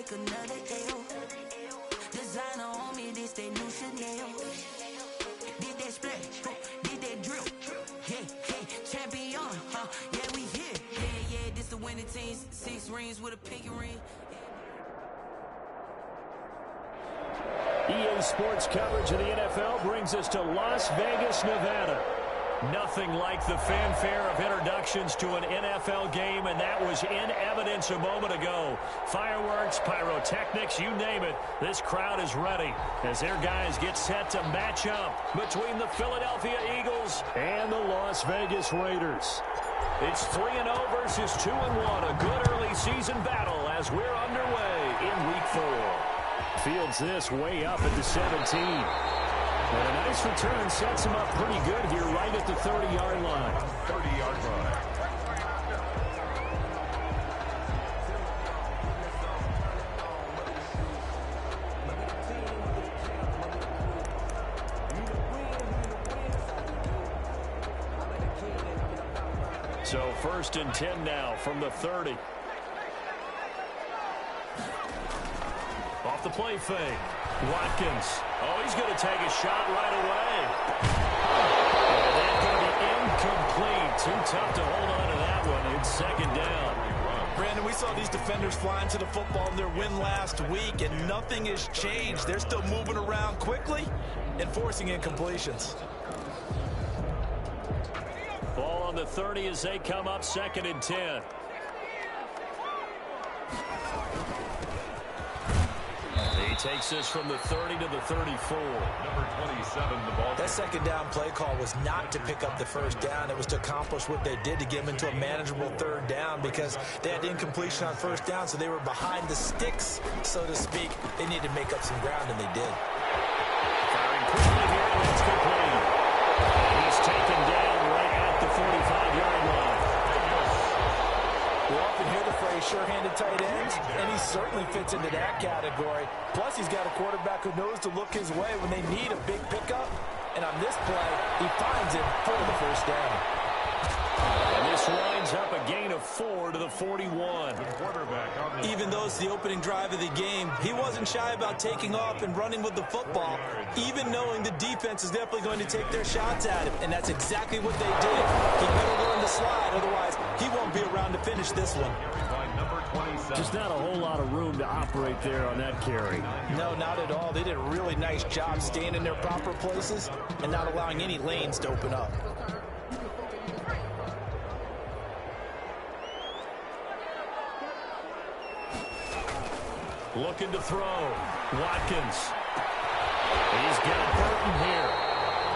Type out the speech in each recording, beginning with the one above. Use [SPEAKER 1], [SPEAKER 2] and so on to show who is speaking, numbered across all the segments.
[SPEAKER 1] take another L. Designer on me, this that new Chanel. Did that splash, did that drill. Yeah, champion, yeah, we here. Yeah, this the winning team. 6 rings with a pinky ring.
[SPEAKER 2] EA Sports coverage of the NFL brings us to Las Vegas, Nevada. Nothing like the fanfare of introductions to an NFL game, and that was in evidence a moment ago. Fireworks, pyrotechnics, you name it. This crowd is ready as their guys get set to match up between the Philadelphia Eagles and the Las Vegas Raiders. It's 3-0 versus 2-1, a good early season battle as we're underway in Week 4. Fields this way up at the 17. And a nice return sets him up pretty good here right at the 30-yard line.
[SPEAKER 3] 30-yard line.
[SPEAKER 2] So 1st and 10 now from the 30. Off the play fake. Watkins. Oh, he's going to take a shot right away. And that's going to be incomplete. Too tough to hold on to that one. It's 2nd down.
[SPEAKER 4] Brandon, we saw these defenders flying to the football in their win last week, and nothing has changed. They're still moving around quickly and forcing incompletions.
[SPEAKER 2] Ball on the 30 as they come up 2nd and 10. He takes this from the 30 to the 34.
[SPEAKER 3] Number 27, the ball.
[SPEAKER 4] That 2nd down play call was not to pick up the 1st down. It was to accomplish what they did to get them into a manageable 3rd down because they had incompletion on 1st down, so they were behind the sticks, so to speak. They needed to make up some ground, and they did.
[SPEAKER 2] Firing quickly here, and it's complete. He's taken down right at the 45-yard line.
[SPEAKER 4] We often hear the phrase sure-handed tight ends, and he certainly fits into that category. Plus, he's got a quarterback who knows to look his way when they need a big pickup. And on this play, he finds it for the 1st down.
[SPEAKER 2] And this winds up a gain of 4 to the 41.
[SPEAKER 4] Even though it's the opening drive of the game, he wasn't shy about taking off and running with the football, even knowing the defense is definitely going to take their shots at him. And that's exactly what they did. He better learn to slide, otherwise he won't be around to finish this one.
[SPEAKER 2] Just not a whole lot of room to operate there on that carry.
[SPEAKER 4] No, not at all. They did a really nice job staying in their proper places and not allowing any lanes to open up.
[SPEAKER 2] Looking to throw. Watkins. He's got Burton here.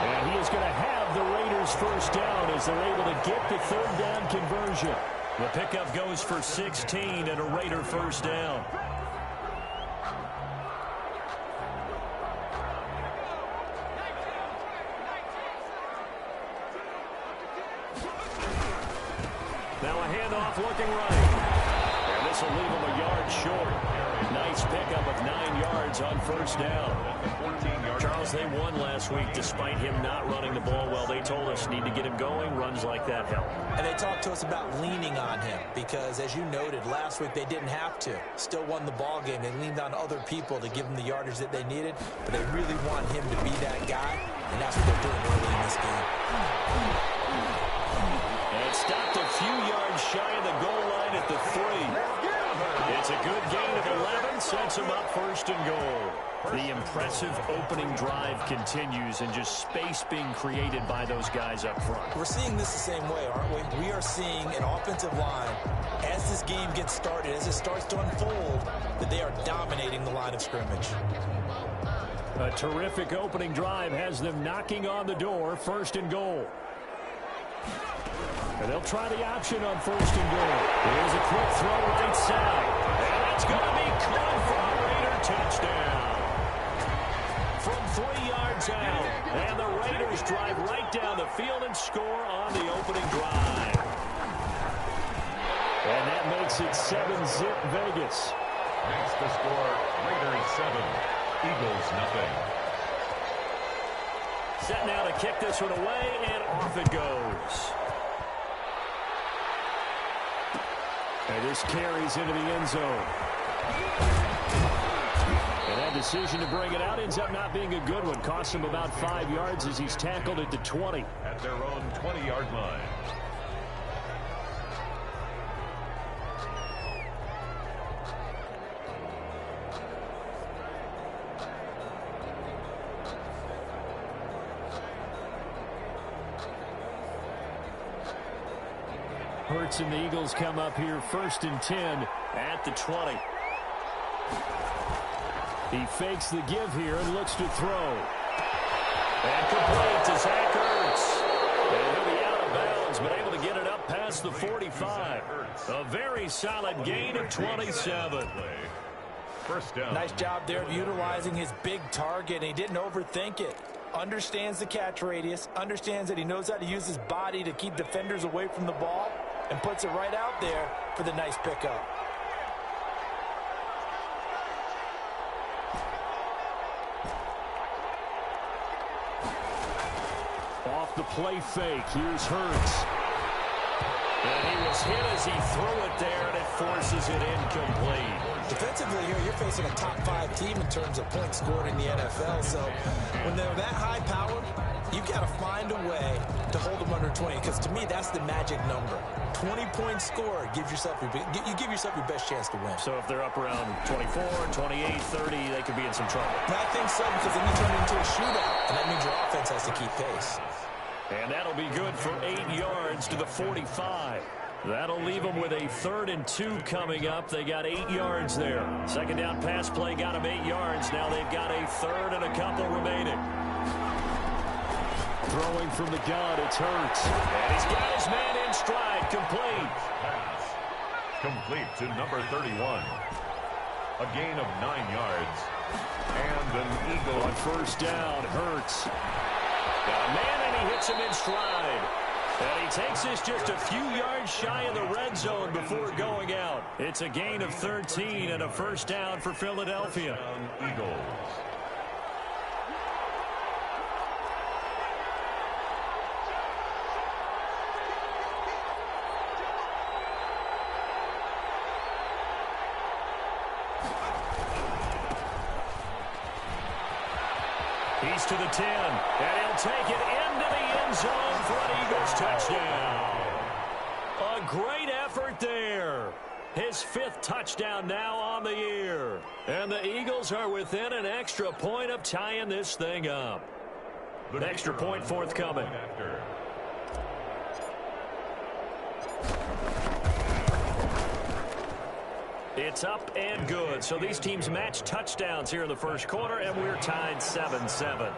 [SPEAKER 2] And he is going to have the Raiders 1st down as they're able to get the 3rd down conversion. The pickup goes for 16 and a Raider 1st down. Now a handoff looking right. And this will leave him a yard short. Nice pickup of 9 yards on 1st down. Charles, they won last week despite him not running the ball well. They told us need to get him going. Runs like that help.
[SPEAKER 4] And they talked to us about leaning on him because, as you noted, last week they didn't have to. Still won the ball game. They leaned on other people to give them the yardage that they needed, but they really want him to be that guy, and that's what they're doing early in this game.
[SPEAKER 2] And it stopped a few yards shy of the goal line at the 3. It's a good gain of 11, sets him up 1st and goal. The impressive opening drive continues and just space being created by those guys up front.
[SPEAKER 4] We're seeing this the same way, aren't we? We are seeing an offensive line, as this game gets started, as it starts to unfold, that they are dominating the line of scrimmage.
[SPEAKER 2] A terrific opening drive has them knocking on the door, 1st and goal. And they'll try the option on 1st and goal. Here's a quick throw right side. And it's going to be caught for a Raider touchdown. From 3 yards out. And the Raiders drive right down the field and score on the opening drive. And that makes it 7-zip Vegas.
[SPEAKER 3] Makes the score Raiders 7, Eagles nothing.
[SPEAKER 2] Set now to kick this one away, and off it goes. And this carries into the end zone. decision to bring it out ends up not being a good one. Costs him about 5 yards as he's tackled at the 20.
[SPEAKER 3] At their own 20-yard line.
[SPEAKER 2] Hurts and the Eagles come up here 1st and 10 at the 20. He fakes the give here and looks to throw. And complete to Zach Ertz. And he'll be out of bounds, but able to get it up past the 45. A very solid gain of 27.
[SPEAKER 3] First down.
[SPEAKER 4] Nice job there of utilizing his big target, and he didn't overthink it. Understands the catch radius, understands that he knows how to use his body to keep defenders away from the ball, and puts it right out there for the nice pickup.
[SPEAKER 2] Off the play fake, here's Hurts. And he was hit as he threw it there, and it forces it incomplete.
[SPEAKER 4] Defensively here, you're facing a top 5 team in terms of points scored in the NFL. So when they're that high powered, you got to find a way to hold them under 20. Because to me, that's the magic number. 20 points scored, you give yourself your best chance to win.
[SPEAKER 2] So if they're up around 24, 28, 30, they could be in some trouble.
[SPEAKER 4] I think so, because then you turn it into a shootout, and that means your offense has to keep pace.
[SPEAKER 2] And that'll be good for 8 yards to the 45. That'll leave them with a 3rd and 2 coming up. They got 8 yards there. Second down pass play got them 8 yards. Now they've got a 3rd and a couple remaining. Throwing from the gun, it's Hurts. And he's got his man in stride. Complete.
[SPEAKER 3] Pass. Complete to number 31. A gain of 9 yards. And an Eagle
[SPEAKER 2] on first down. Hurts. Got a man, and he hits him in stride. And he takes this just a few yards shy of the red zone before going out. It's a gain of 13 and a first down for Philadelphia.
[SPEAKER 3] Eagles.
[SPEAKER 2] He's to the 10, and he'll take it into the end zone for an Eagles touchdown. A great effort there. His 5th touchdown now on the year. And the Eagles are within an extra point of tying this thing up. An extra point forthcoming. It's up and good. So these teams match touchdowns here in the first quarter, and we're tied 7-7.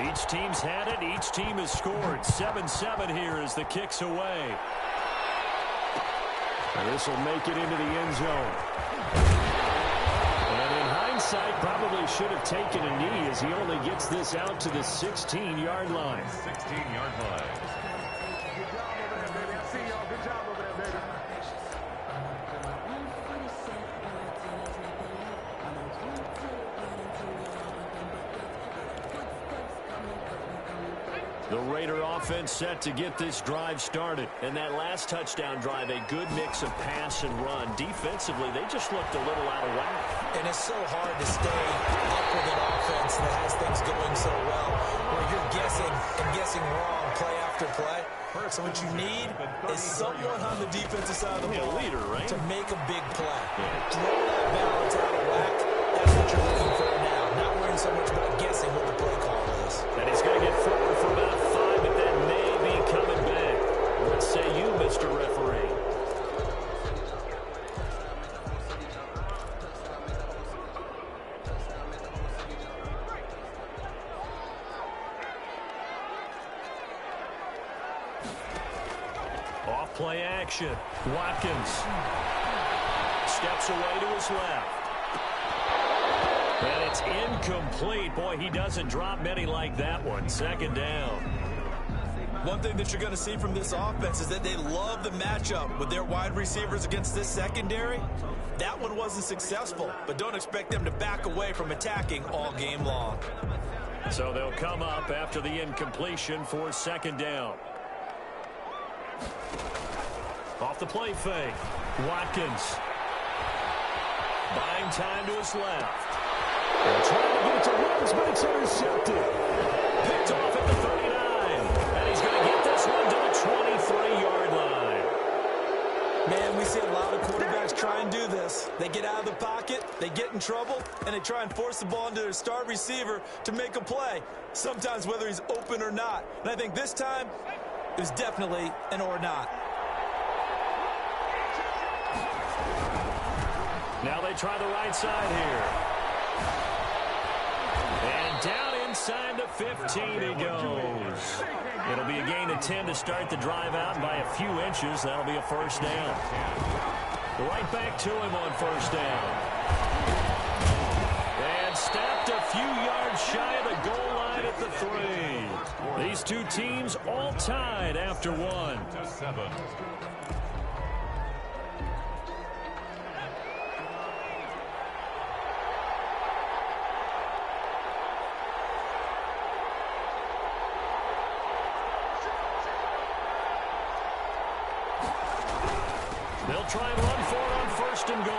[SPEAKER 2] Each team's had it. Each team has scored. 7-7 here as the kick's away. And this will make it into the end zone. And in hindsight, probably should have taken a knee as he only gets this out to the 16-yard line.
[SPEAKER 3] 16-yard line.
[SPEAKER 2] The Raider offense set to get this drive started. And that last touchdown drive, a good mix of pass and run. Defensively, they just looked a little out of whack.
[SPEAKER 4] And it's so hard to stay up with an offense that has things going so well, where you're guessing and guessing wrong play after play. So what you need is someone on the defensive side of the ball,
[SPEAKER 2] a leader, right?
[SPEAKER 4] To make a big play. Throw that balance out of whack. That's what you're looking for now. Not worrying so much about guessing what the play call is.
[SPEAKER 2] And he's going to get forward for about 5, but that may be coming back. What say you, Mr. Referee? Off play action. Watkins steps away to his left. And it's incomplete. Boy, he doesn't drop many like that one. Second down.
[SPEAKER 4] One thing that you're going to see from this offense is that they love the matchup with their wide receivers against this secondary. That one wasn't successful, but don't expect them to back away from attacking all game long.
[SPEAKER 2] So they'll come up after the incompletion for second down. Off the play fake. Watkins. Buying time to his left. And trying to get it to Rhodes, but it's intercepted. Picked off at the 39. And he's going to get this one to the 23-yard line.
[SPEAKER 4] Man, we see a lot of quarterbacks try and do this. They get out of the pocket, they get in trouble, and they try and force the ball into their star receiver to make a play, sometimes whether he's open or not. And I think this time, it was definitely an or not.
[SPEAKER 2] Now they try the right side here. And down inside the 15 he goes. It'll be a gain of 10 to start the drive out, and by a few inches, that'll be a first down. Right back to him on first down. And stepped a few yards shy of the goal line at the 3. These two teams all tied after one.
[SPEAKER 3] 7.
[SPEAKER 2] They'll try and run for it on first and goal.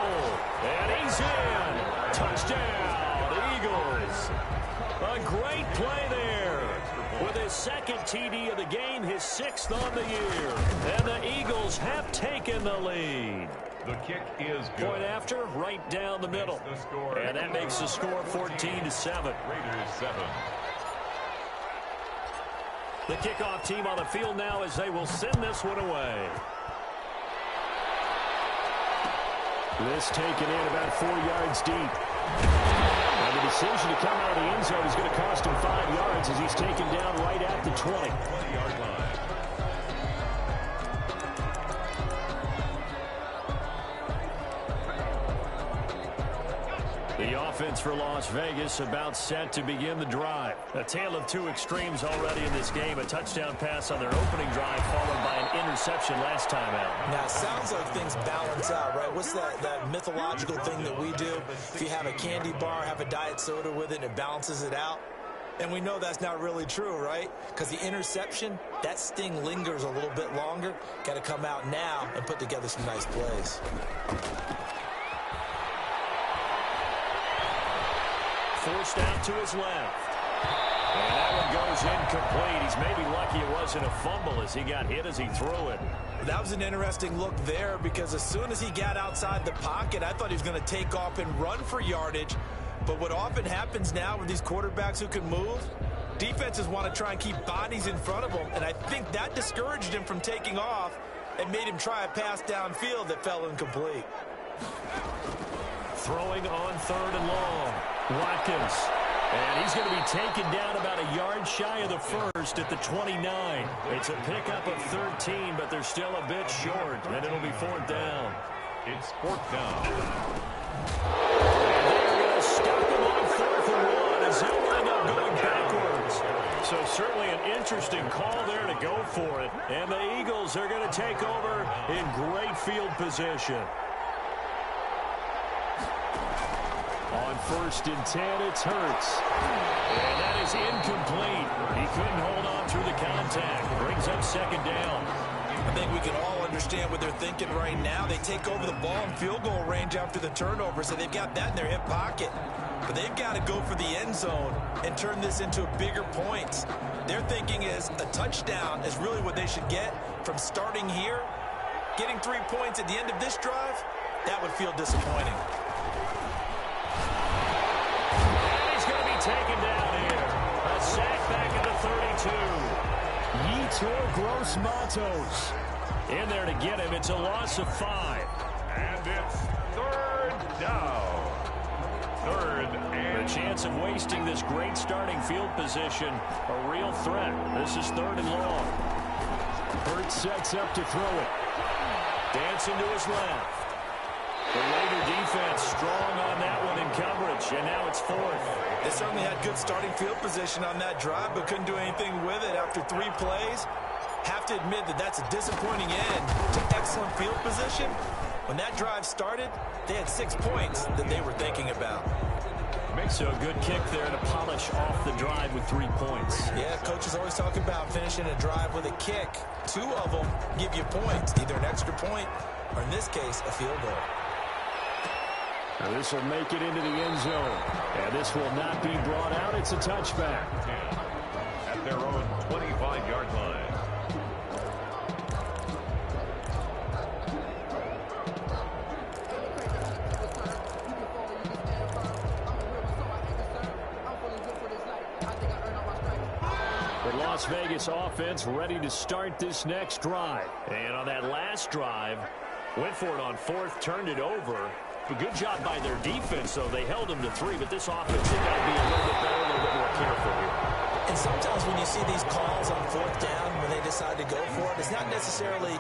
[SPEAKER 2] And he's in. Touchdown, Eagles. A great play there. With his second TD of the game, his 6th on the year. And the Eagles have taken the lead.
[SPEAKER 3] The kick is good.
[SPEAKER 2] Point after, right down the middle. And that makes the score 14-7.
[SPEAKER 3] Raiders 7.
[SPEAKER 2] The kickoff team on the field now as they will send this one away. This taken in about 4 yards deep. And the decision to come out of the end zone is going to cost him 5 yards as he's taken down right at the 20-yard line. The offense for Las Vegas about set to begin the drive. A tale of two extremes already in this game. A touchdown pass on their opening drive followed by an interception last time out.
[SPEAKER 4] Now, it sounds like things balance out, right? What's that mythological thing that we do? If you have a candy bar, have a diet soda with it, and it balances it out. And we know that's not really true, right? Because the interception, that sting lingers a little bit longer. Got to come out now and put together some nice plays.
[SPEAKER 2] Forced out to his left. And that one goes incomplete. He's maybe lucky it wasn't a fumble as he got hit as he threw it.
[SPEAKER 4] That was an interesting look there because as soon as he got outside the pocket, I thought he was going to take off and run for yardage. But what often happens now with these quarterbacks who can move, defenses want to try and keep bodies in front of them. And I think that discouraged him from taking off and made him try a pass downfield that fell incomplete.
[SPEAKER 2] Throwing on 3rd and long. Watkins. And he's going to be taken down about a yard shy of the first at the 29. It's a pickup of 13, but they're still a bit short, and it'll be 4th down.
[SPEAKER 3] It's 4th down.
[SPEAKER 2] And they're going to stop him on 4th and 1 as he'll wind up going backwards. So certainly an interesting call there to go for it. And the Eagles are going to take over in great field position. On 1st and 10, it's Hurts. And that is incomplete. He couldn't hold on through the contact. Brings up 2nd down.
[SPEAKER 4] I think we can all understand what they're thinking right now. They take over the ball in field goal range after the turnover, so they've got that in their hip pocket. But they've got to go for the end zone and turn this into bigger points. Their thinking is a touchdown is really what they should get from starting here. Getting 3 points at the end of this drive, that would feel disappointing.
[SPEAKER 2] Taken down here. A sack back at the 32. Yetur Gross-Matos in there to get him. It's a loss of 5.
[SPEAKER 3] And it's 3rd down. 3rd and...
[SPEAKER 2] The chance of wasting this great starting field position, a real threat. This is 3rd and long. Hurts sets up to throw it. Dancing to his left. The Raider defense strong on that one in coverage, and now it's 4th.
[SPEAKER 4] They certainly had good starting field position on that drive, but couldn't do anything with it after 3 plays. Have to admit that that's a disappointing end to excellent field position. When that drive started, they had 6 points that they were thinking about.
[SPEAKER 2] So a good kick there to polish off the drive with 3 points.
[SPEAKER 4] Yeah, coaches always talk about finishing a drive with a kick. 2 of them give you points, either an extra point or, in this case, a field goal.
[SPEAKER 2] Now this will make it into the end zone. And this will not be brought out. It's a touchback.
[SPEAKER 3] At their own 25-yard line.
[SPEAKER 2] The Las Vegas offense ready to start this next drive. And on that last drive, went for it on fourth, turned it over. A good job by their defense, though. They held them to 3, but this offense has got to be a little bit better, a little bit more careful here.
[SPEAKER 4] And sometimes when you see these calls on fourth down, when they decide to go for it, it's not necessarily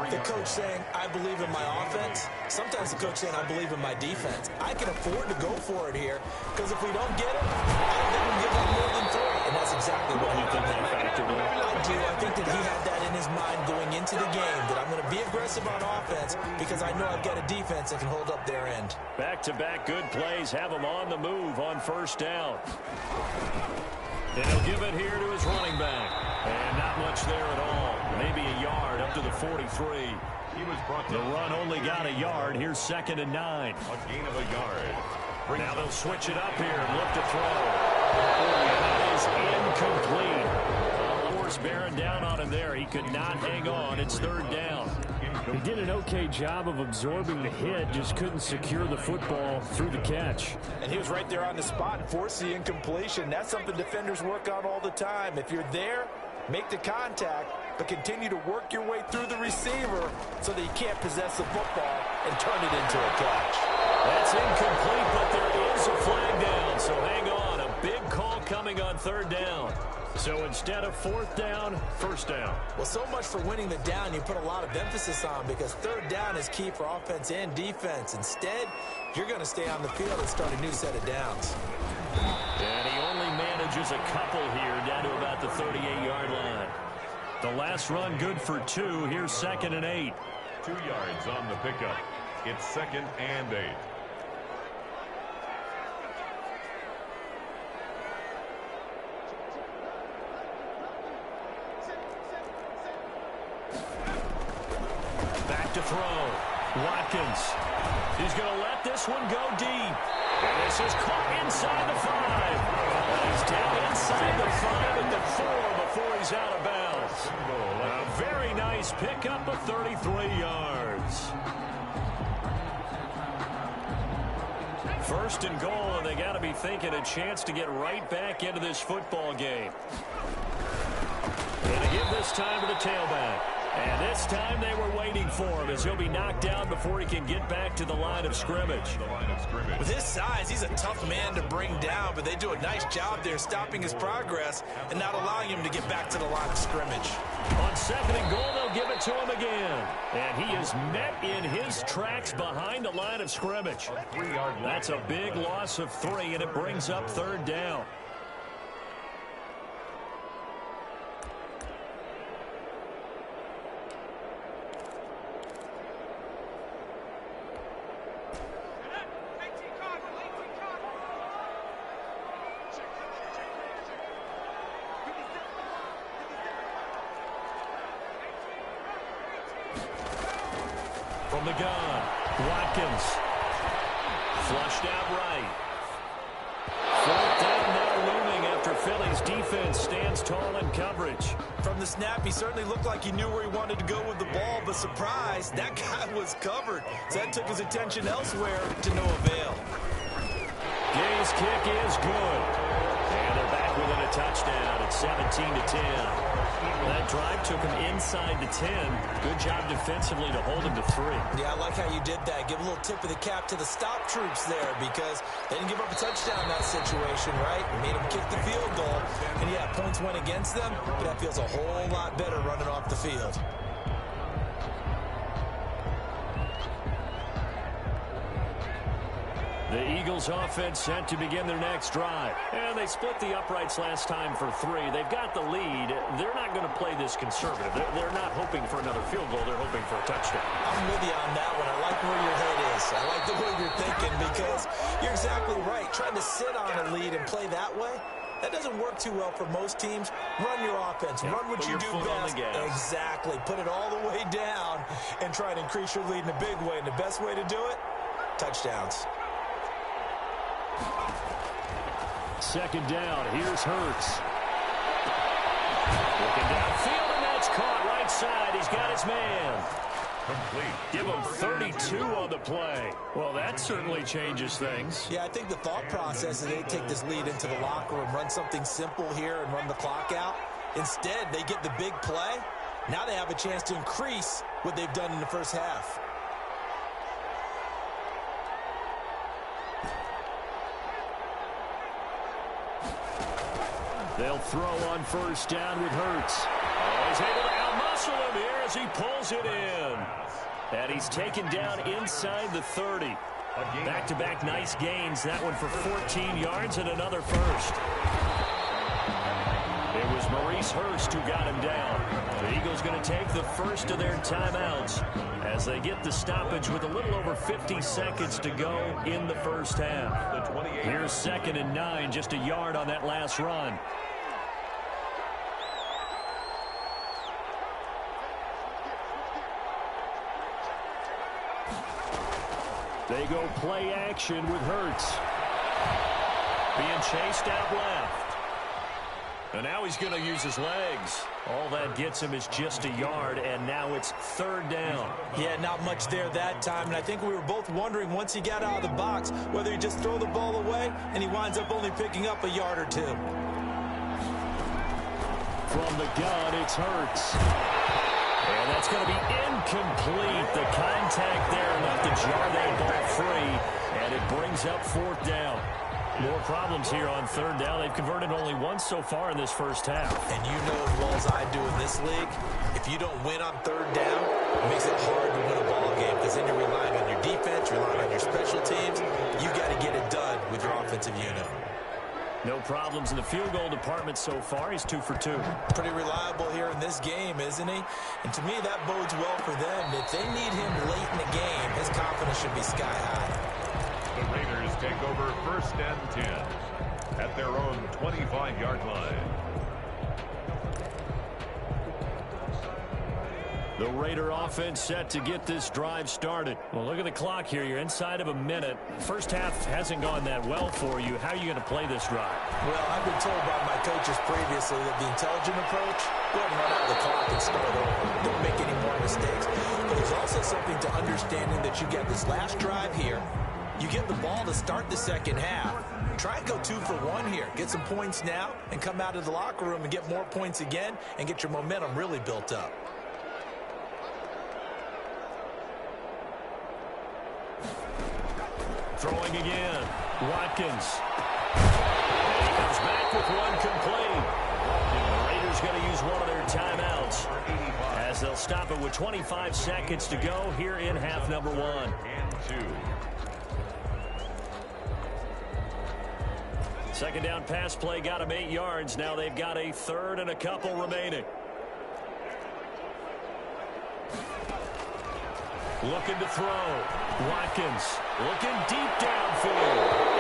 [SPEAKER 4] the coach saying, I believe in my offense. Sometimes the coach saying, I believe in my defense. I can afford to go for it here, because if we don't get it, I don't think we'll give up more than 3. And that's exactly what he did that factor. I do. I think that he had that in his mind going into the game, that I'm going to be aggressive on offense because I know I've got a defense that can hold up their end.
[SPEAKER 2] Back-to-back good plays have him on the move on first down. And he'll give it here to his running back. And not much there at all. Maybe a yard up to the 43.
[SPEAKER 3] He was brought to
[SPEAKER 2] the run only got a yard. Here's 2nd and 9.
[SPEAKER 3] A gain of a yard.
[SPEAKER 2] Now they'll switch it up here and look to throw. And that is incomplete. Force bearing down on him there. He could not hang on. It's 3rd down. He did an okay job of absorbing the hit, just couldn't secure the football through the catch.
[SPEAKER 4] And he was right there on the spot and forced the incompletion. That's something defenders work on all the time. If you're there, make the contact, but continue to work your way through the receiver so that you can't possess the football and turn it into a catch.
[SPEAKER 2] That's incomplete, but there is a flag down, so hang on. A big call coming on 3rd down. So instead of 4th down, 1st down.
[SPEAKER 4] Well, so much for winning the down you put a lot of emphasis on, because 3rd down is key for offense and defense. Instead, you're going to stay on the field and start a new set of downs.
[SPEAKER 2] And he only manages a couple here down to about the 38-yard line. The last run good for 2. Here's 2nd and 8.
[SPEAKER 3] 2 yards on the pickup. It's 2nd and 8.
[SPEAKER 2] Back to throw. Watkins. He's going to let this one go deep. And this is caught inside the 5. He's down inside the 5 at the 4 before he's out of bounds. A very nice pickup of 33 yards. 1st and goal, and they got to be thinking a chance to get right back into this football game. Going to give this time to the tailback. And this time they were waiting for him, as he'll be knocked down before he can get back to the line of scrimmage.
[SPEAKER 4] With his size, he's a tough man to bring down, but they do a nice job there stopping his progress and not allowing him to get back to the line of scrimmage.
[SPEAKER 2] On 2nd and goal, they'll give it to him again. And he is met in his tracks behind the line of scrimmage. That's a big loss of 3, and it brings up 3rd down. From the gun, Watkins. Flushed out right. 4th down now looming after Philly's defense stands tall in coverage.
[SPEAKER 4] From the snap, he certainly looked like he knew where he wanted to go with the ball, but surprise, that guy was covered. So that took his attention elsewhere to no avail.
[SPEAKER 2] Gay's kick is good. And they're back within a touchdown at 17-10. That drive took him inside the 10. Good job defensively to hold him to 3.
[SPEAKER 4] Yeah, I like how you did that. Give a little tip of the cap to the stop troops there, because they didn't give up a touchdown in that situation, right? Made them kick the field goal. And yeah, points went against them, but that feels a whole lot better running off the field.
[SPEAKER 2] The Eagles offense set to begin their next drive. And they split the uprights last time for 3. They've got the lead. They're not going to play this conservative. They're not hoping for another field goal. They're hoping for a touchdown.
[SPEAKER 4] I'm with you on that one. I like where your head is. I like the way you're thinking, because you're exactly right. Trying to sit on a lead and play that way, that doesn't work too well for most teams. Run your offense. Run what you do best. Exactly. Put it all the way down and try to increase your lead in a big way. And the best way to do it, touchdowns.
[SPEAKER 2] Second down. Here's Hurts. Looking downfield, and that's caught right side. He's got his man.
[SPEAKER 3] Complete.
[SPEAKER 2] Give him 32 on the play. Well, that certainly changes things.
[SPEAKER 4] Yeah, I think the thought process is they take this lead into the locker room, run something simple here and run the clock out. Instead, they get the big play. Now they have a chance to increase what they've done in the first half.
[SPEAKER 2] They'll throw on first down with Hurts. Oh, he's able to out-muscle him here as he pulls it in. And he's taken down inside the 30. Back-to-back nice gains. That one for 14 yards and another first. It was Maurice Hurst who got him down. The Eagles going to take the first of their timeouts as they get the stoppage with a little over 50 seconds to go in the first half. Here's 2nd and 9, just a yard on that last run. They go play action with Hurts. Being chased out left. And now he's going to use his legs. All that gets him is just a yard, and now it's 3rd down.
[SPEAKER 4] Yeah, not much there that time, and I think we were both wondering once he got out of the box whether he'd just throw the ball away, and he winds up only picking up a yard or two.
[SPEAKER 2] From the gun, it's Hurts. And that's going to be incomplete. The contact there enough to jar that ball free, and it brings up 4th down. More problems here on 3rd down. They've converted only once so far in this first half.
[SPEAKER 4] And you know as well as I do in this league, if you don't win on 3rd down, it makes it hard to win a ball game because then you're relying on your defense, relying on your special teams. You got to get it done with your offensive unit.
[SPEAKER 2] No problems in the field goal department so far. He's 2 for 2.
[SPEAKER 4] Pretty reliable here in this game, isn't he? And to me, that bodes well for them. If they need him late in the game, his confidence should be sky high.
[SPEAKER 3] The Raiders take over 1st and 10 at their own 25-yard line.
[SPEAKER 2] The Raider offense set to get this drive started. Well, look at the clock here. You're inside of a minute. First half hasn't gone that well for you. How are you going to play this drive?
[SPEAKER 4] Well, I've been told by my coaches previously that the intelligent approach, go ahead and run out the clock and start over. Don't make any more mistakes. But there's also something to understanding that you get this last drive here. You get the ball to start the second half. Try and go 2 for 1 here. Get some points now and come out of the locker room and get more points again and get your momentum really built up.
[SPEAKER 2] Throwing again. Watkins. And he comes back with one complete. The Raiders going to use one of their timeouts as they'll stop it with 25 seconds to go here in half number 1.
[SPEAKER 3] And 2.
[SPEAKER 2] Second down pass play got him 8 yards. Now they've got a 3rd and a couple remaining. Looking to throw. Watkins looking deep downfield.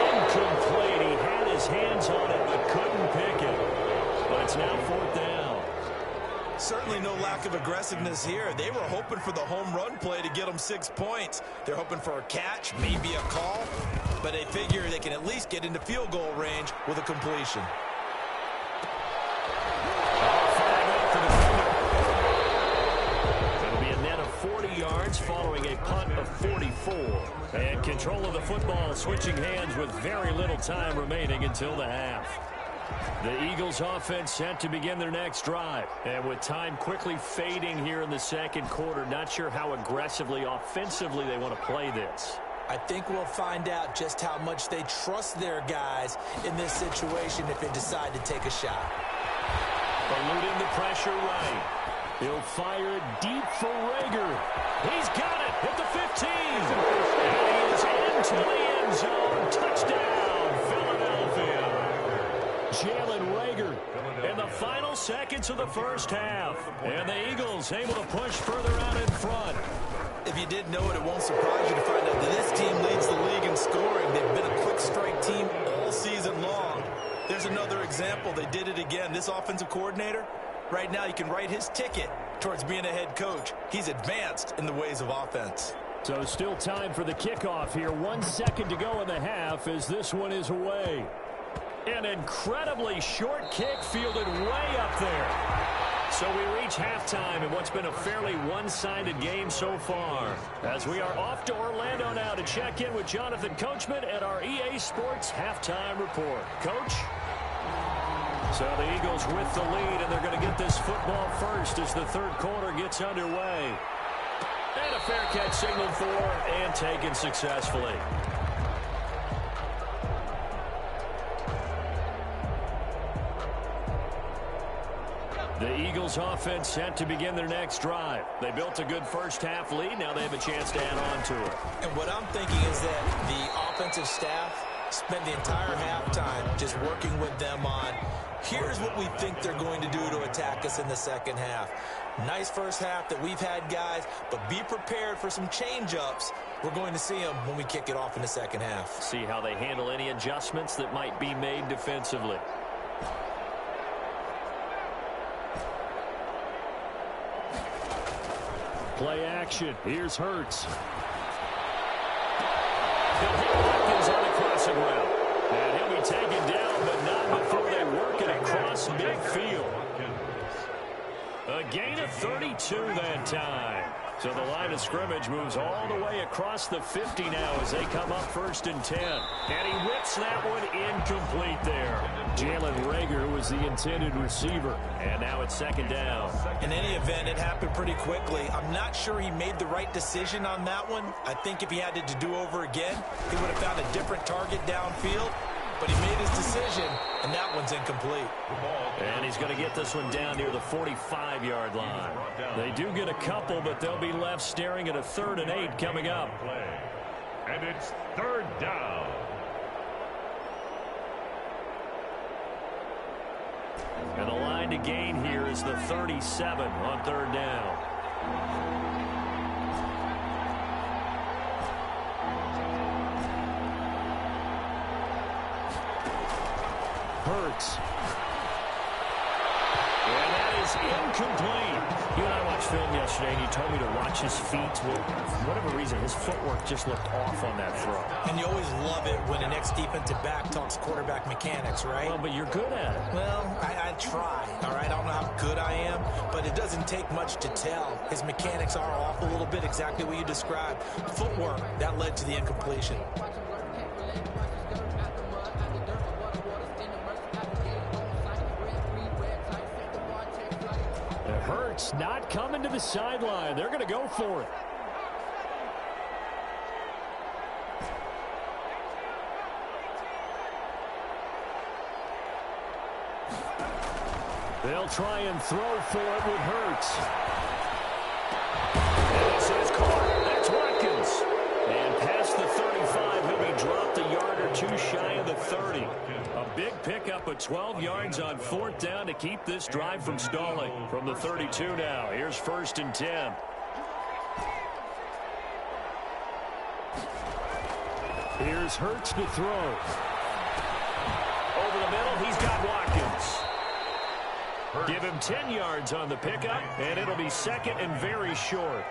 [SPEAKER 2] Incomplete. He had his hands on it but couldn't pick it. But it's now 4th down.
[SPEAKER 4] Certainly no lack of aggressiveness here. They were hoping for the home run play to get them 6 points. They're hoping for a catch, maybe a call. But they figure they can at least get into field goal range with a completion.
[SPEAKER 2] It'll be a net of 40 yards following a punt of 44. And control of the football switching hands with very little time remaining until the half. The Eagles offense set to begin their next drive. And with time quickly fading here in the second quarter, not sure how aggressively, offensively they want to play this.
[SPEAKER 4] I think we'll find out just how much they trust their guys in this situation if they decide to take a shot.
[SPEAKER 2] Eluding the pressure right. He'll fire it deep for Rager. He's got it at the 15. And he is into the end zone. Touchdown, Philadelphia. Jalen Rager in the final seconds of the first half. And the Eagles able to push further out in front.
[SPEAKER 4] If you didn't know it, it won't surprise you to find out that this team leads the league in scoring. They've been a quick strike team all season long. There's another example. They did it again. This offensive coordinator, right now you can write his ticket towards being a head coach. He's advanced in the ways of offense.
[SPEAKER 2] So still time for the kickoff here. 1 second to go in the half as this one is away. An incredibly short kick fielded way up there. So we reach halftime in what's been a fairly one-sided game so far. As we are off to Orlando now to check in with Jonathan Coachman at our EA Sports Halftime Report. Coach? So the Eagles with the lead, and they're going to get this football first as the third quarter gets underway. And a fair catch signaled for and taken successfully. The Eagles offense set to begin their next drive. They built a good first half lead. Now they have a chance to add on to it.
[SPEAKER 4] And what I'm thinking is that the offensive staff spent the entire halftime just working with them on, here's what we think they're going to do to attack us in the second half. Nice first half that we've had, guys, but be prepared for some change-ups. We're going to see them when we kick it off in the second half.
[SPEAKER 2] See how they handle any adjustments that might be made defensively. Play action. Here's Hurts. He'll hit Watkins on the crossing route. And he'll be taken down, but not before they work it across midfield. A gain of 32 that time. So the line of scrimmage moves all the way across the 50 now as they come up 1st and 10. And he whips that one incomplete there. Jalen Reagor was the intended receiver. And now it's 2nd down.
[SPEAKER 4] In any event, it happened pretty quickly. I'm not sure he made the right decision on that one. I think if he had to do over again, he would have found a different target downfield. But he made his decision, and that one's incomplete.
[SPEAKER 2] And he's going to get this one down near the 45-yard line. They do get a couple, but they'll be left staring at a 3rd and 8 coming up.
[SPEAKER 3] And it's 3rd down.
[SPEAKER 2] And the line to gain here is the 37 on 3rd down. Hurts. And that is incomplete. You and I watched film yesterday, and you told me to watch his feet. Well, for whatever reason, his footwork just looked off on that throw.
[SPEAKER 4] And you always love it when an ex-defensive back talks quarterback mechanics, right?
[SPEAKER 2] Well, but you're good at it.
[SPEAKER 4] Well, I try, all right? I don't know how good I am, but it doesn't take much to tell. His mechanics are off a little bit, exactly what you described. Footwork, that led to the incompletion.
[SPEAKER 2] Hurts not coming to the sideline. They're going to go for it. They'll try and throw for it with Hurts. And this is caught. That's Watkins. And past the 35, he'll be dropped a yard or two shy of the 30. A big pickup of 12 yards on 4th down to keep this drive from stalling. From the 32 now, here's 1st and 10. Here's Hurts to throw. Over the middle, he's got Watkins. Give him 10 yards on the pickup, and it'll be 2nd and very short.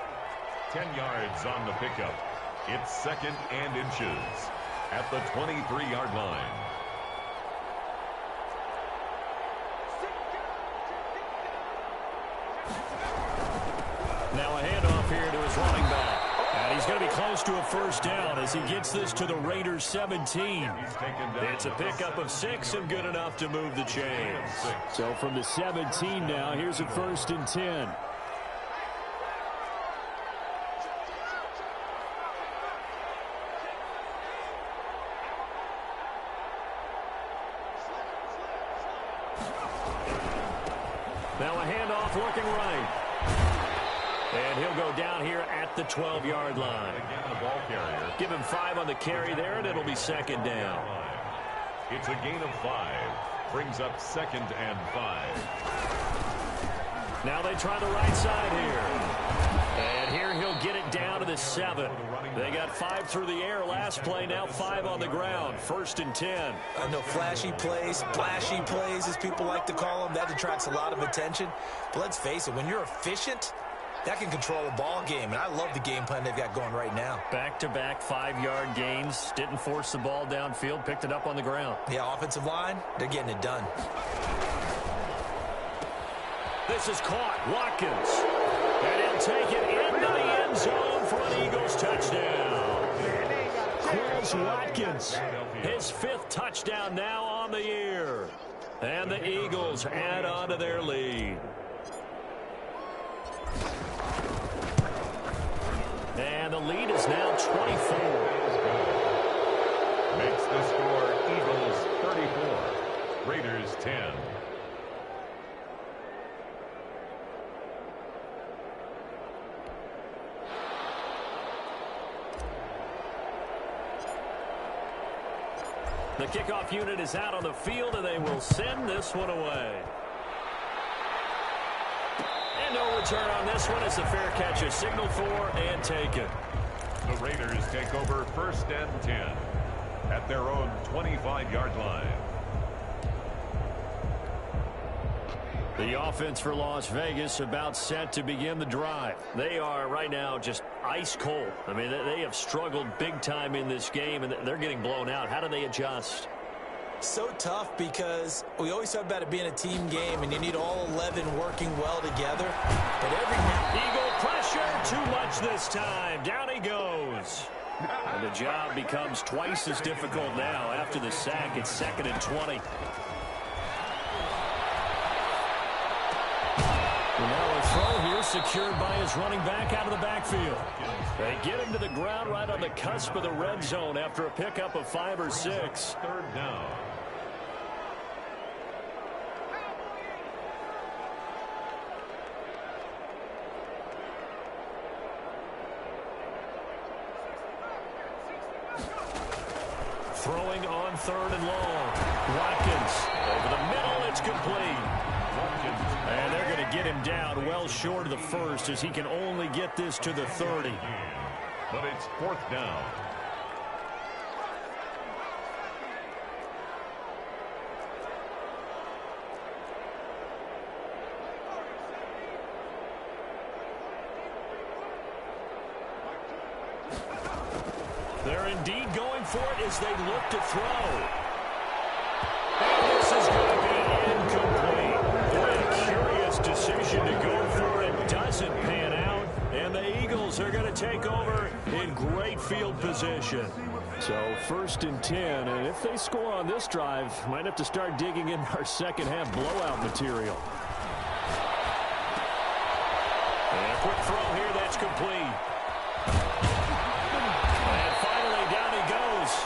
[SPEAKER 3] 10 yards on the pickup. It's 2nd and inches at the 23-yard line.
[SPEAKER 2] Now a handoff here to his running back. And he's going to be close to a 1st down as he gets this to the Raiders 17. It's a pickup of 6 and good enough to move the chains. So from the 17 now, here's a 1st and 10. Now a handoff looking right. And he'll go down here at the 12-yard line.
[SPEAKER 3] Again, the ball carrier.
[SPEAKER 2] Give him 5 on the carry there, and it'll be 2nd down.
[SPEAKER 3] It's a gain of 5. Brings up 2nd and 5.
[SPEAKER 2] Now they try the right side here. And here he'll get it down to the 7. They got 5 through the air last play, now 5 on the ground. 1st and 10.
[SPEAKER 4] I know flashy plays, splashy plays, as people like to call them, that attracts a lot of attention. But let's face it, when you're efficient, that can control a ball game, and I love the game plan they've got going right now.
[SPEAKER 2] Back-to-back 5-yard gains. Didn't force the ball downfield. Picked it up on the ground.
[SPEAKER 4] Yeah, offensive line, they're getting it done.
[SPEAKER 2] This is caught. Watkins. And he'll take it into the end zone for an Eagles touchdown. Quez Watkins, his 5th touchdown now on the year. And the Eagles add on to their lead. And the lead is now 24.
[SPEAKER 3] Makes the score Eagles 34, Raiders 10.
[SPEAKER 2] The kickoff unit is out on the field, and they will send this one away. And no return on this one as the fair catch is signaled for and taken.
[SPEAKER 3] The Raiders take over 1st and 10 at their own 25-yard line.
[SPEAKER 2] The offense for Las Vegas about set to begin the drive. They are right now just ice cold. I mean, they have struggled big time in this game, and they're getting blown out. How do they adjust?
[SPEAKER 4] So tough because we always talk about it being a team game, and you need all 11 working well together. But every now
[SPEAKER 2] Eagle pressure, too much this time. Down he goes. And the job becomes twice as difficult now after the sack. It's 2nd and 20. Now a throw here secured by his running back out of the backfield. They get him to the ground right on the cusp of the red zone after a pickup of 5 or 6.
[SPEAKER 3] 3rd down.
[SPEAKER 2] Throwing on 3rd and long. Watkins over the middle. It's complete. And they're going to get him down well short of the 1st as he can only get this to the 30.
[SPEAKER 3] But it's 4th down.
[SPEAKER 2] They're indeed going for it as they look to throw. And this is going to be incomplete. Boy, a curious decision to go for it. Doesn't pan out. And the Eagles are going to take over in great field position. So 1st and 10. And if they score on this drive, might have to start digging in our second half blowout material. And a quick throw here. That's complete.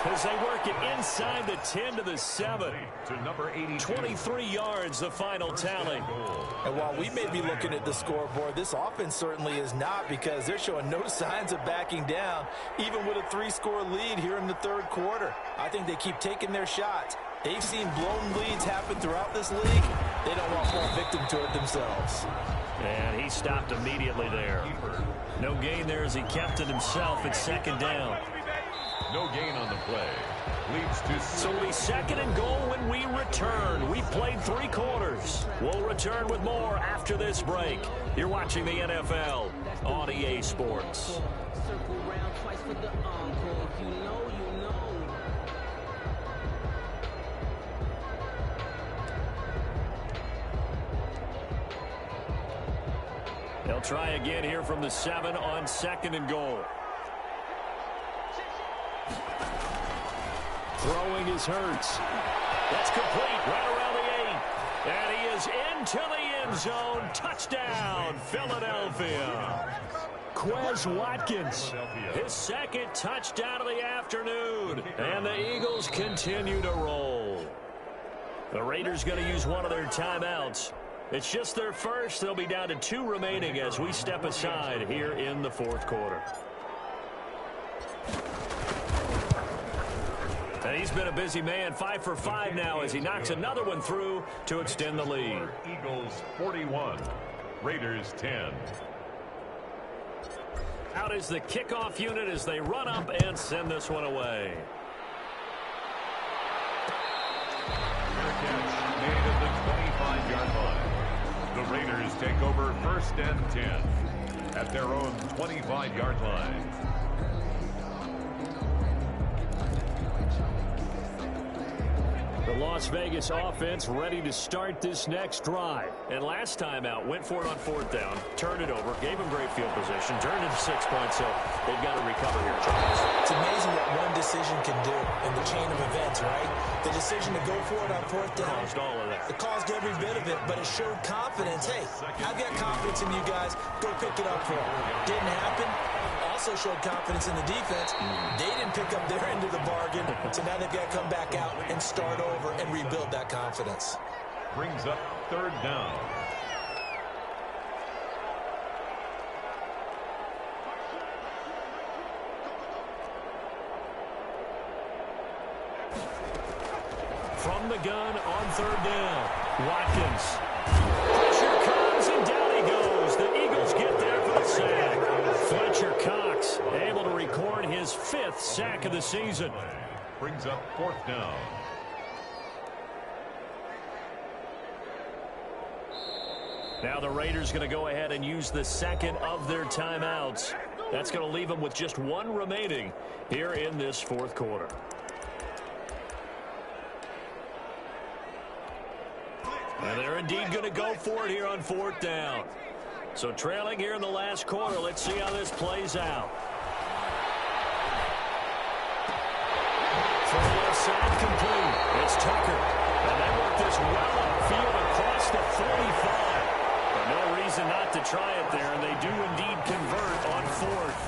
[SPEAKER 2] As they work it inside the 10 to the 7.
[SPEAKER 3] To number 82.
[SPEAKER 2] 23 yards, the final tally.
[SPEAKER 4] And while we may be looking at the scoreboard, this offense certainly is not, because they're showing no signs of backing down, even with a 3-score lead here in the 3rd quarter. I think they keep taking their shots. They've seen blown leads happen throughout this league. They don't want more victim to it themselves.
[SPEAKER 2] And he stopped immediately there. No gain there as he kept it himself at 2nd down.
[SPEAKER 3] No gain on the play. Leads to...
[SPEAKER 2] So it'll be 2nd and goal when we return. We've played 3 quarters. We'll return with more after this break. You're watching the NFL on EA Sports.
[SPEAKER 5] Circle round twice for the encore. You know, you know.
[SPEAKER 2] They'll try again here from the 7 on 2nd and goal. Throwing is Hurts. That's complete right around the 8. And he is into the end zone. Touchdown, Philadelphia. Quez Watkins, his 2nd touchdown of the afternoon. And the Eagles continue to roll. The Raiders going to use one of their timeouts. It's just their first. They'll be down to 2 remaining as we step aside here in the 4th quarter. And he's been a busy man, 5 for 5 now as he knocks another one through to extend the lead.
[SPEAKER 3] Eagles 41, Raiders 10.
[SPEAKER 2] Out is the kickoff unit as they run up and send this one away.
[SPEAKER 3] Fair catch made at the 25-yard line. The Raiders take over 1st and 10. at their own 25-yard line.
[SPEAKER 2] The Las Vegas offense ready to start this next drive. And last time out, went for it on 4th down, turned it over, gave them great field position, turned it to 6 points, so they've got to recover here, Charles.
[SPEAKER 4] It's amazing what one decision can do in the chain of events, right? The decision to go for it on 4th down.
[SPEAKER 2] Caused all of that.
[SPEAKER 4] It caused every bit of it, but it showed confidence. Hey, I've got confidence in you guys. Go pick it up for them. Didn't happen. Also showed confidence in the defense. They didn't pick up their end of the bargain, so now they've got to come back out and start over and rebuild that confidence.
[SPEAKER 3] Brings up 3rd down.
[SPEAKER 2] From the gun on 3rd down, Watkins. Pressure comes, and down he goes. The Eagles get there for the sack. Fletcher Cox able to record his 5th sack of the season.
[SPEAKER 3] Brings up 4th down.
[SPEAKER 2] Now the Raiders going to go ahead and use the 2nd of their timeouts. That's going to leave them with just 1 remaining here in this 4th quarter. And they're indeed going to go for it here on 4th down. So trailing here in the last quarter, let's see how this plays out. From the left side, complete. It's Tucker. And they work this well upfield across the 45. But no reason not to try it there, and they do indeed convert on 4th.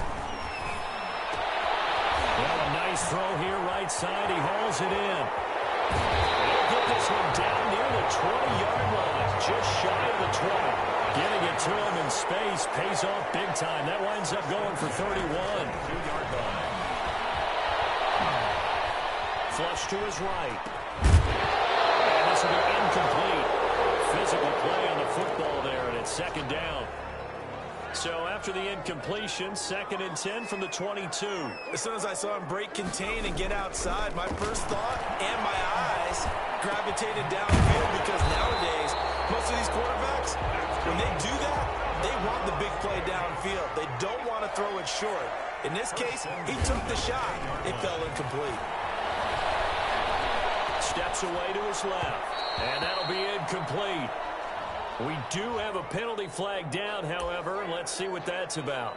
[SPEAKER 2] Well, a nice throw here right side. He hauls it in. They'll get this one down near the 20-yard line, just shy of the 20. Getting it to him in space pays off big time. That winds up going for 31.
[SPEAKER 3] 2-yard line.
[SPEAKER 2] Flush to his right. And this will be incomplete. Physical play on the football there, and it's 2nd down. So after the incompletion, 2nd and 10 from the 22.
[SPEAKER 4] As soon as I saw him break contain and get outside, my first thought and my eyes gravitated downfield, because nowadays, most of these quarterbacks, when they do that, they want the big play downfield. They don't want to throw it short. In this case, he took the shot. It fell incomplete.
[SPEAKER 2] Steps away to his left, and that'll be incomplete. We do have a penalty flag down, however, and let's see what that's about.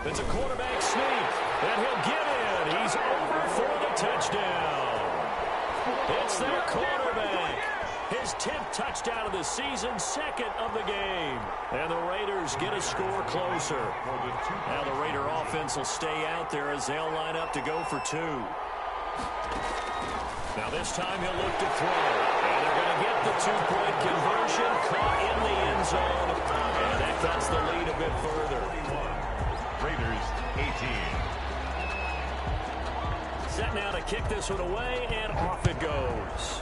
[SPEAKER 2] It's a quarterback sneak, and he'll get in. He's over for the touchdown. It's their quarterback. His 10th touchdown of the season, 2nd of the game. And the Raiders get a score closer. Now the Raider offense will stay out there as they'll line up to go for 2. Now this time he'll look to throw. And they're going to get the 2-point conversion, caught in the end zone. And that cuts the lead a bit further.
[SPEAKER 3] Raiders 18.
[SPEAKER 2] Set now to kick this one away, and off it goes.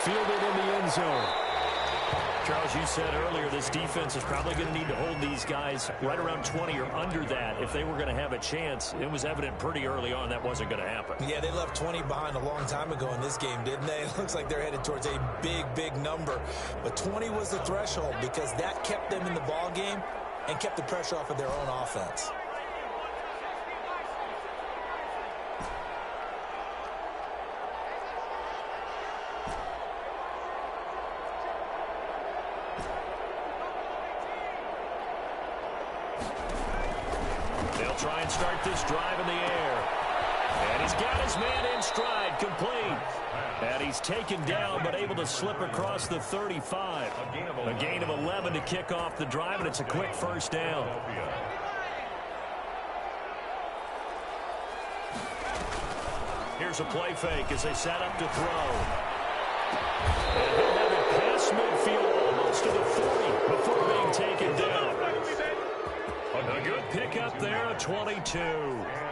[SPEAKER 2] Fielded in the end zone. Charles, you said earlier this defense is probably going to need to hold these guys right around 20 or under that if they were going to have a chance. It was evident pretty early on that wasn't going to happen.
[SPEAKER 4] Yeah, they left 20 behind a long time ago in this game, didn't they? It looks like they're headed towards a big, big number. But 20 was the threshold because that kept them in the ball game and kept the pressure off of their own offense.
[SPEAKER 2] Try and start this drive in the air. And he's got his man in stride, complete. And he's taken down, but able to slip across the 35. A gain of 11 to kick off the drive, and it's a quick 1st down. Here's a play fake as they set up to throw. And he'll have it past midfield, almost to the 40, before being taken down. A good pickup there, a 22.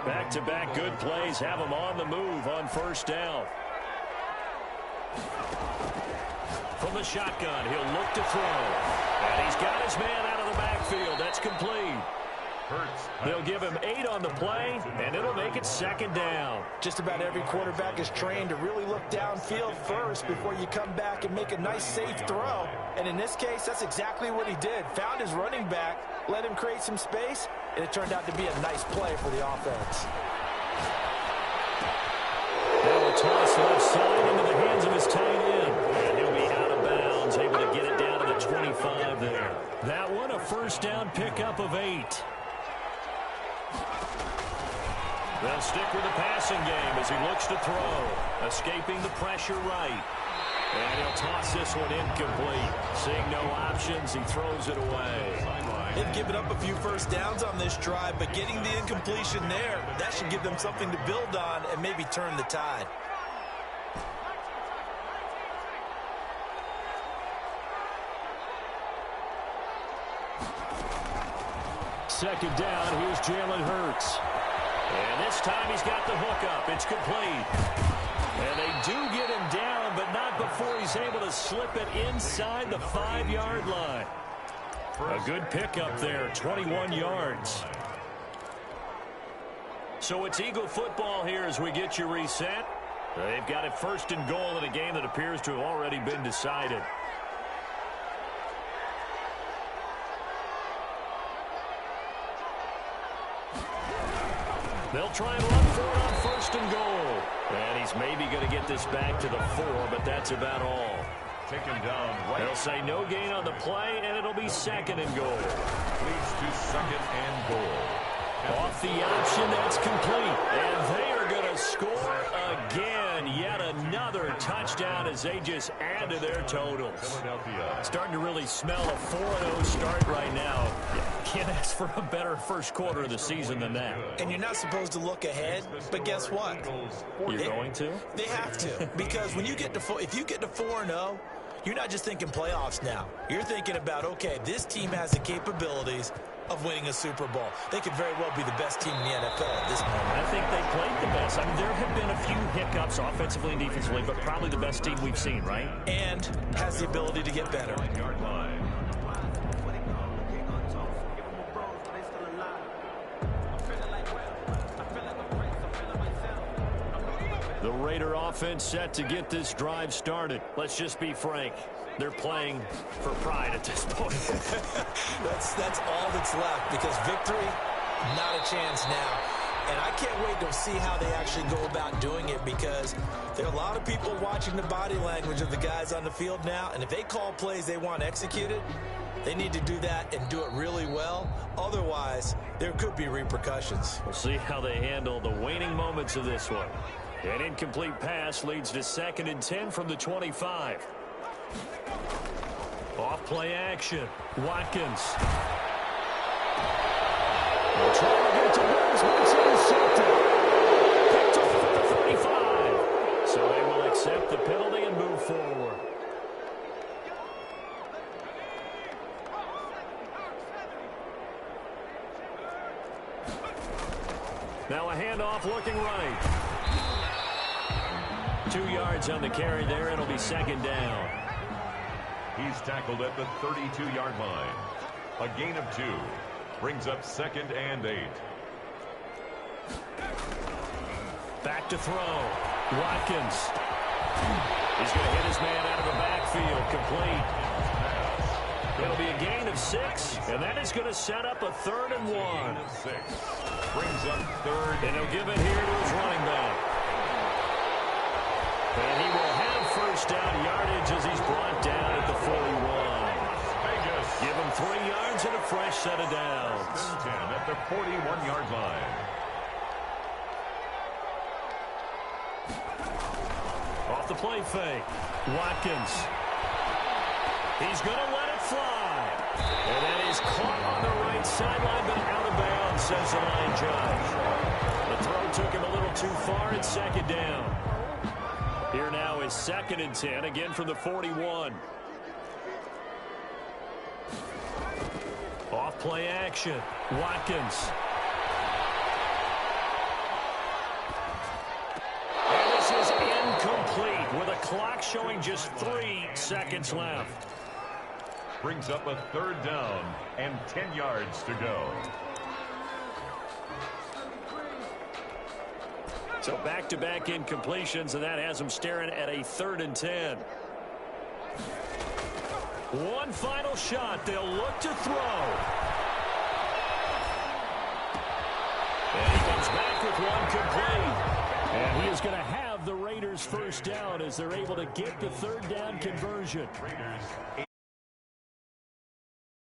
[SPEAKER 2] Back-to-back good plays have him on the move on 1st down. From the shotgun, he'll look to throw. And he's got his man out of the backfield. That's complete. They'll give him 8 on the play, and it'll make it second down.
[SPEAKER 4] Just about every quarterback is trained to really look downfield first before you come back and make a nice, safe throw. And in this case, that's exactly what he did. Found his running back, let him create some space, and it turned out to be a nice play for the offense.
[SPEAKER 2] Now a toss left side into the hands of his tight end. And he'll be out of bounds, able to get it down to the 25 there. That one, a first down pickup of 8. They'll stick with the passing game as he looks to throw. Escaping the pressure right. And he'll toss this one incomplete. Seeing no options, he throws it away.
[SPEAKER 4] They've given up a few first downs on this drive, but getting the incompletion there, that should give them something to build on and maybe turn the tide.
[SPEAKER 2] Second down, here's Jalen Hurts. And this time he's got the hook up. It's complete. And they do get him down, but not before he's able to slip it inside the 5-yard line. A good pickup there, 21 yards. So it's Eagle football here as we get you reset. They've got it first and goal in a game that appears to have already been decided. They'll try and run for it on first and goal. And he's maybe going to get this back to the 4, but that's about all.
[SPEAKER 3] Taken down right.
[SPEAKER 2] They'll say no gain on the play, and it'll be second and goal.
[SPEAKER 3] Leads to second and goal.
[SPEAKER 2] Off the option, that's complete. And they are going to score again. Yet another touchdown as they just add to their totals. Starting to really smell a 4-0 start right now. Can't ask for a better first quarter of the season than that.
[SPEAKER 4] And you're not supposed to look ahead, but guess what?
[SPEAKER 2] You're going to?
[SPEAKER 4] They have to. Because when you get to if you get to 4-0, you're not just thinking playoffs now. You're thinking about, okay, this team has the capabilities of winning a Super Bowl. They could very well be the best team in the NFL at this moment.
[SPEAKER 2] I think they played the best. I mean, there have been a few hiccups offensively and defensively, but probably the best team we've seen, right?
[SPEAKER 4] And has the ability to get better.
[SPEAKER 2] The Raider offense set to get this drive started. Let's just be frank. They're playing for pride at this point.
[SPEAKER 4] that's all that's left, because victory, not a chance now. And I can't wait to see how they actually go about doing it, because there are a lot of people watching the body language of the guys on the field now, and if they call plays they want executed, they need to do that and do it really well. Otherwise, there could be repercussions.
[SPEAKER 2] We'll see how they handle the waning moments of this one. An incomplete pass leads to second and 10 from the 25. Off play action. Watkins. They'll try to get to Wills, but it's intercepted. Picked off at the 35. So they will accept the penalty and move forward. Now a handoff looking right. 2 yards on the carry there. It'll be second down.
[SPEAKER 3] He's tackled at the 32-yard line. A gain of 2. Brings up second and 8.
[SPEAKER 2] Back to throw. Watkins. He's going to hit his man out of the backfield. Complete. It'll be a gain of 6, and that is going to set up a 3rd and 1.
[SPEAKER 3] Gain of 6. Brings up 3rd.
[SPEAKER 2] And he'll give it here to his running back. And he will have first down yardage as he's brought down at the 41. Give him 3 yards and a fresh set of downs.
[SPEAKER 3] 10 at the 41-yard line.
[SPEAKER 2] Off the play fake. Watkins. He's going to let it fly. And that is caught on the right sideline, but out of bounds, says the line judge. The throw took him a little too far. It's second down. Here now is second and 10, again from the 41. Off play action. Watkins. And this is incomplete with a clock showing just 3 seconds left.
[SPEAKER 3] Brings up a 3rd down and 10 yards to go.
[SPEAKER 2] So back-to-back incompletions, and that has them staring at a 3rd and 10. One final shot. They'll look to throw. And he comes back with one complete. And he is going to have the Raiders first down as they're able to get the 3rd down conversion.